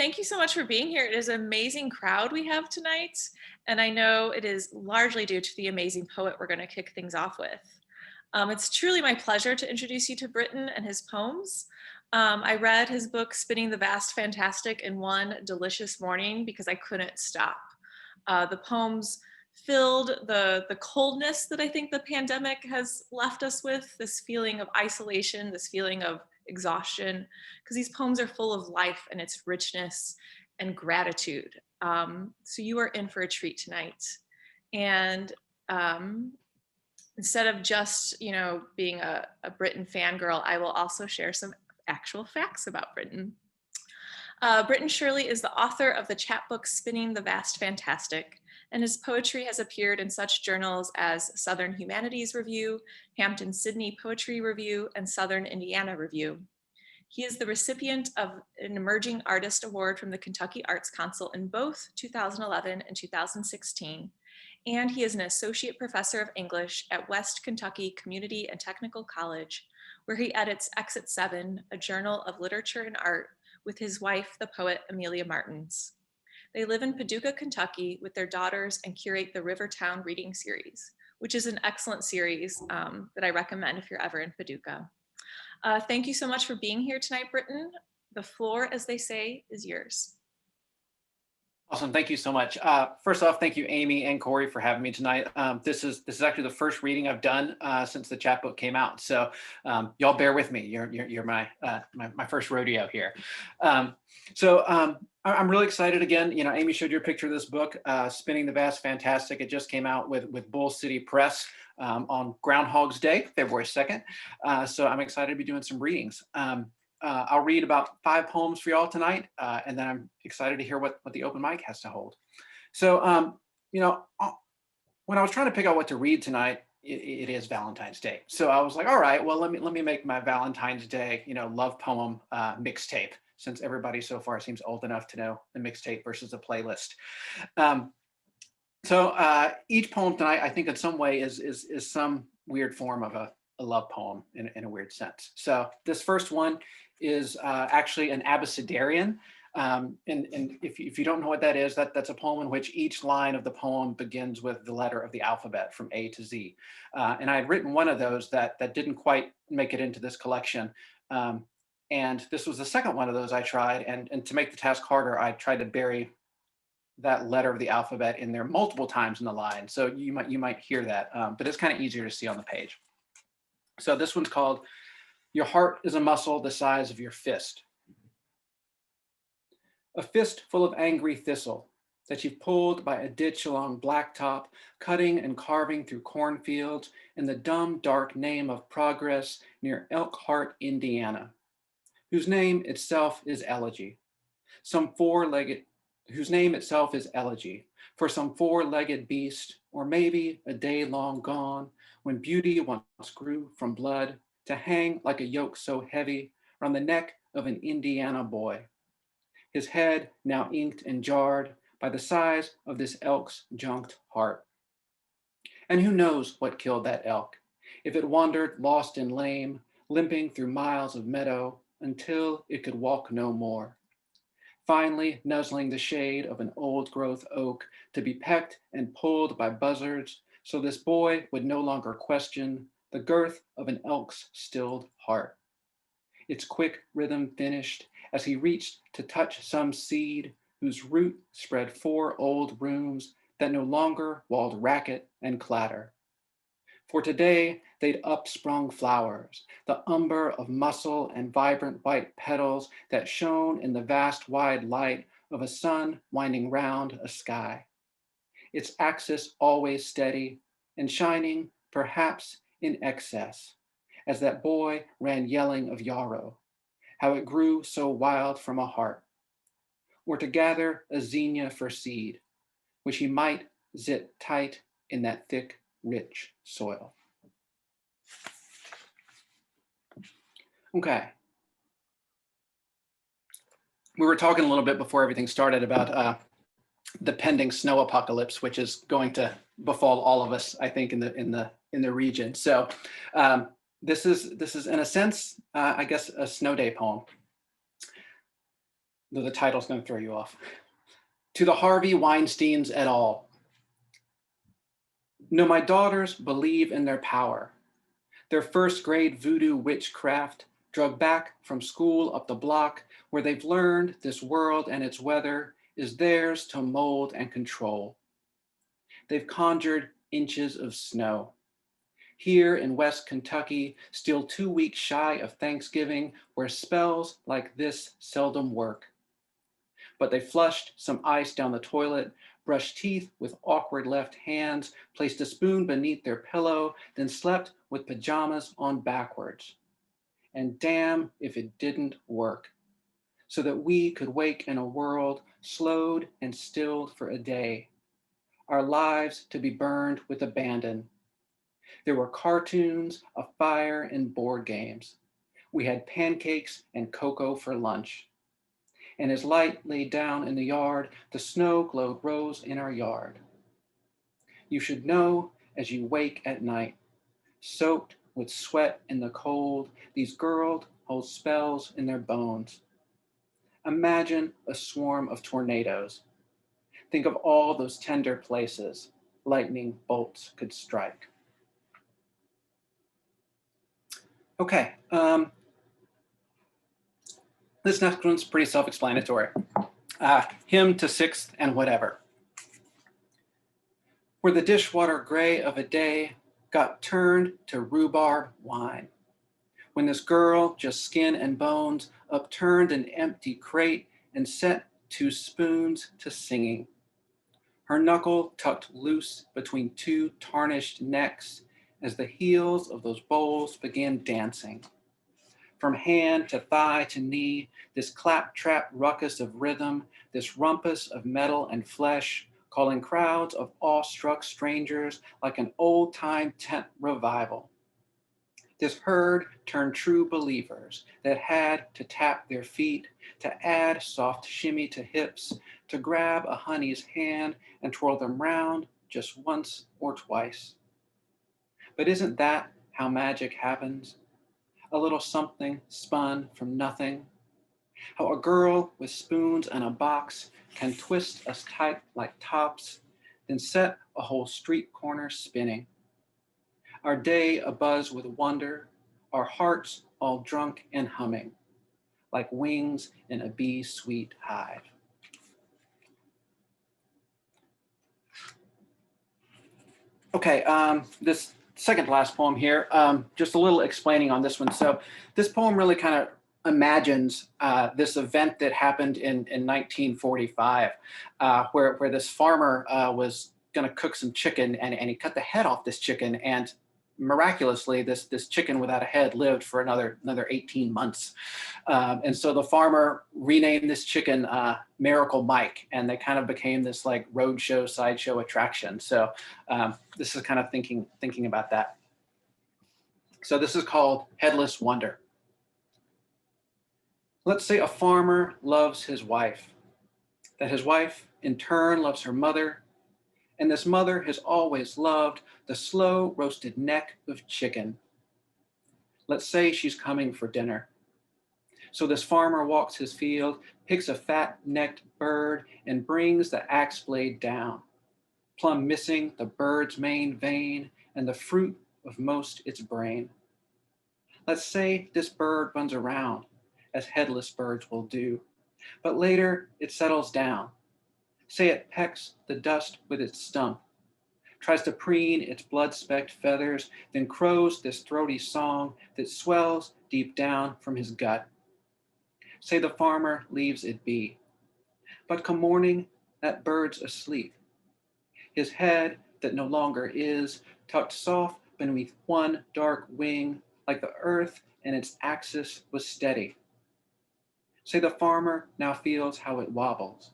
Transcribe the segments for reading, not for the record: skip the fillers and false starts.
thank you so much for being here. It is an amazing crowd we have tonight, and I know it is largely due to the amazing poet we're going to kick things off with. It's truly my pleasure to introduce you to Britton and his poems. I read his book, Spinning the Vast Fantastic, in one delicious morning because I couldn't stop. The poems filled the coldness that I think the pandemic has left us with, this feeling of isolation, this feeling of exhaustion, because these poems are full of life and its richness and gratitude. So you are in for a treat tonight. And instead of just, being a Britton fangirl, I will also share some actual facts about Britton. Britton Shurley is the author of the chapbook Spinning the Vast Fantastic, and his poetry has appeared in such journals as Southern Humanities Review, Hampton Sydney Poetry Review, and Southern Indiana Review. He is the recipient of an Emerging Artist Award from the Kentucky Arts Council in both 2011 and 2016, and he is an associate professor of English at West Kentucky Community and Technical College, where he edits Exit 7, a journal of literature and art, with his wife, the poet Amelia Martins. They live in Paducah, Kentucky with their daughters and curate the Rivertown Reading Series, which is an excellent series that I recommend if you're ever in Paducah. Thank you so much for being here tonight, Britton. The floor, as they say, is yours. Awesome, thank you so much. First off, thank you, Amy and Corey, for having me tonight. This is actually the first reading I've done since the chapbook came out, so y'all bear with me. You're my first rodeo here. I'm really excited again. Amy showed you a picture of this book, Spinning the Vast Fantastic. It just came out with Bull City Press on Groundhog's Day, February 2nd. So I'm excited to be doing some readings. I'll read about 5 poems for y'all tonight, and then I'm excited to hear what the open mic has to hold. So, when I was trying to pick out what to read tonight, it is Valentine's Day. So I was like, all right, well, let me make my Valentine's Day, love poem mixtape, since everybody so far seems old enough to know the mixtape versus a playlist. Each poem tonight, I think in some way is some weird form of a love poem in a weird sense. So this first one is actually an abecedarian. And if you don't know what that is, that's a poem in which each line of the poem begins with the letter of the alphabet from A to Z. And I had written one of those that didn't quite make it into this collection. And this was the second one of those I tried. And to make the task harder, I tried to bury that letter of the alphabet in there multiple times in the line. So you might hear that, but it's kind of easier to see on the page. So this one's called Your Heart is a Muscle the Size of Your Fist. A fist full of angry thistle that you've pulled by a ditch along blacktop, cutting and carving through cornfields in the dumb, dark name of progress near Elkhart, Indiana, whose name itself is elegy. Whose name itself is elegy for some four-legged beast, or maybe a day long gone, when beauty once grew from blood to hang like a yoke so heavy round the neck of an Indiana boy. His head now inked and jarred by the size of this elk's junked heart. And who knows what killed that elk, if it wandered lost and lame, limping through miles of meadow until it could walk no more. Finally nuzzling the shade of an old-growth oak to be pecked and pulled by buzzards, so this boy would no longer question the girth of an elk's stilled heart. Its quick rhythm finished as he reached to touch some seed whose root spread 4 old rooms that no longer walled racket and clatter. For today they'd upsprung flowers, the umber of muscle and vibrant white petals that shone in the vast wide light of a sun winding round a sky. Its axis always steady and shining perhaps in excess, as that boy ran yelling of yarrow, how it grew so wild from a heart, or to gather a zinnia for seed, which he might zit tight in that thick, rich soil. Okay. We were talking a little bit before everything started about the pending snow apocalypse, which is going to befall all of us, I think, in the region. So this is in a sense, I guess, a snow day poem. though the title's going to throw you off. To the Harvey Weinsteins et al. No, my daughters believe in their power. Their first grade voodoo witchcraft, drugged back from school up the block, where they've learned this world and its weather is theirs to mold and control. They've conjured inches of snow. Here in West Kentucky, still 2 weeks shy of Thanksgiving, where spells like this seldom work. But they flushed some ice down the toilet, brushed teeth with awkward left hands, placed a spoon beneath their pillow, then slept with pajamas on backwards. And damn if it didn't work, so that we could wake in a world slowed and stilled for a day, our lives to be burned with abandon. There were cartoons, a fire, and board games. We had pancakes and cocoa for lunch. And as light lay down in the yard, the snow glowed rose in our yard. You should know as you wake at night, soaked with sweat in the cold, these girls hold spells in their bones. Imagine a swarm of tornadoes. Think of all those tender places lightning bolts could strike. Okay, this next one's pretty self-explanatory. Hymn to sixth and whatever. Where the dishwater gray of a day got turned to rhubarb wine. When this girl, just skin and bones, upturned an empty crate and set 2 spoons to singing. Her knuckle tucked loose between 2 tarnished necks as the heels of those bowls began dancing. From hand to thigh to knee, this claptrap ruckus of rhythm, this rumpus of metal and flesh, calling crowds of awestruck strangers like an old-time tent revival. This herd turned true believers that had to tap their feet, to add soft shimmy to hips, to grab a honey's hand and twirl them round just once or twice. But isn't that how magic happens? A little something spun from nothing. How a girl with spoons and a box can twist us tight like tops, then set a whole street corner spinning. Our day abuzz with wonder, our hearts all drunk and humming, like wings in a bee-sweet hive. Okay, this second to last poem here, just a little explaining on this one. So this poem really kind of imagines this event that happened in 1945, where this farmer was going to cook some chicken, and he cut the head off this chicken, and miraculously this chicken without a head lived for another 18 months. And so the farmer renamed this chicken Miracle Mike, and they kind of became this like roadshow sideshow attraction. So this is kind of thinking about that. So this is called Headless Wonder. Let's say a farmer loves his wife, that his wife in turn loves her mother, and this mother has always loved the slow roasted neck of chicken. Let's say she's coming for dinner. So this farmer walks his field, picks a fat-necked bird, and brings the axe blade down, plumb missing the bird's main vein and the fruit of most its brain. Let's say this bird runs around, as headless birds will do, but later it settles down. Say it pecks the dust with its stump, tries to preen its blood-specked feathers, then crows this throaty song that swells deep down from his gut. Say the farmer leaves it be, but come morning, that bird's asleep. His head that no longer is, tucked soft beneath one dark wing, like the earth and its axis was steady. Say the farmer now feels how it wobbles,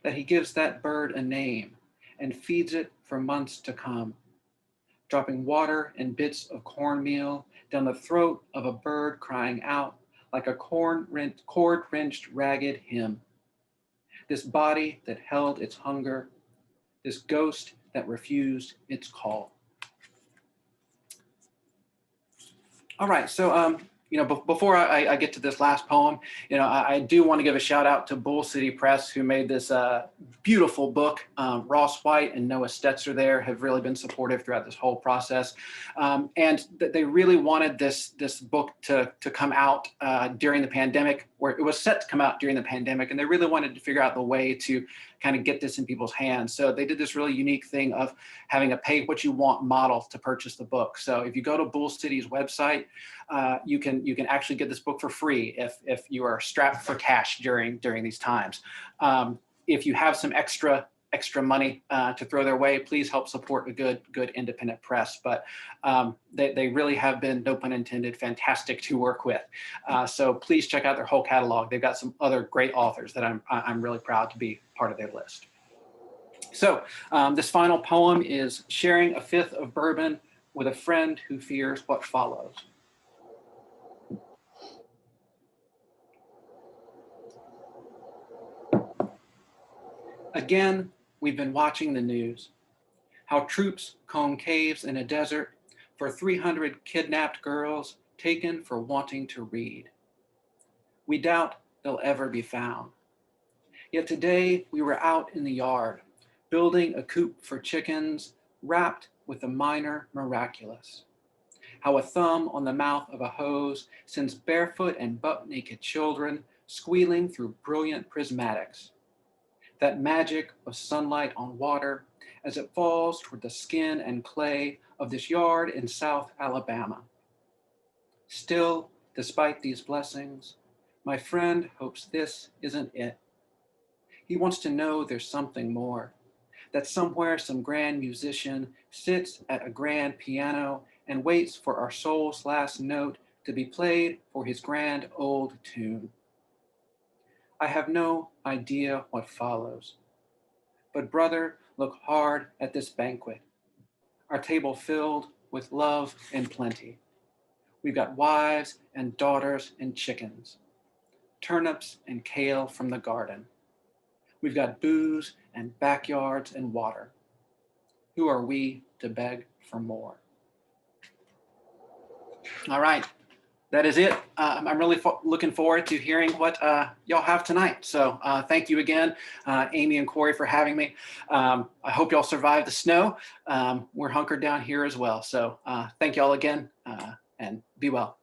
that he gives that bird a name and feeds it for months to come, dropping water and bits of cornmeal down the throat of a bird crying out like a cord-wrenched ragged hymn. This body that held its hunger, this ghost that refused its call. All right, so before I get to this last poem, I do want to give a shout out to Bull City Press, who made this beautiful book. Ross White and Noah Stetzer there have really been supportive throughout this whole process. And they really wanted this book to come out during the pandemic, or it was set to come out during the pandemic. And they really wanted to figure out the way to kind of get this in people's hands. So they did this really unique thing of having a pay what you want model to purchase the book. So if you go to Bull City's website, you can actually get this book for free if you are strapped for cash during these times. If you have some extra money to throw their way, please help support a good independent press. But they really have been, no pun intended, fantastic to work with. So please check out their whole catalog. They've got some other great authors that I'm really proud to be part of their list. So this final poem is Sharing a Fifth of Bourbon with a Friend Who Fears What Follows. Again, we've been watching the news, how troops comb caves in a desert for 300 kidnapped girls taken for wanting to read. We doubt they'll ever be found. Yet today we were out in the yard, building a coop for chickens, wrapped with the minor miraculous. How a thumb on the mouth of a hose sends barefoot and butt-naked children squealing through brilliant prismatics. That magic of sunlight on water as it falls toward the skin and clay of this yard in South Alabama. Still, despite these blessings, my friend hopes this isn't it. He wants to know there's something more, that somewhere some grand musician sits at a grand piano and waits for our soul's last note to be played for his grand old tune. I have no idea what follows. But brother, look hard at this banquet. Our table filled with love and plenty. We've got wives and daughters and chickens, turnips and kale from the garden. We've got booze and backyards and water. Who are we to beg for more? All right. That is it. I'm really looking forward to hearing what y'all have tonight. So thank you again, Amie and Corey, for having me. I hope y'all survive the snow. We're hunkered down here as well. So thank y'all again and be well.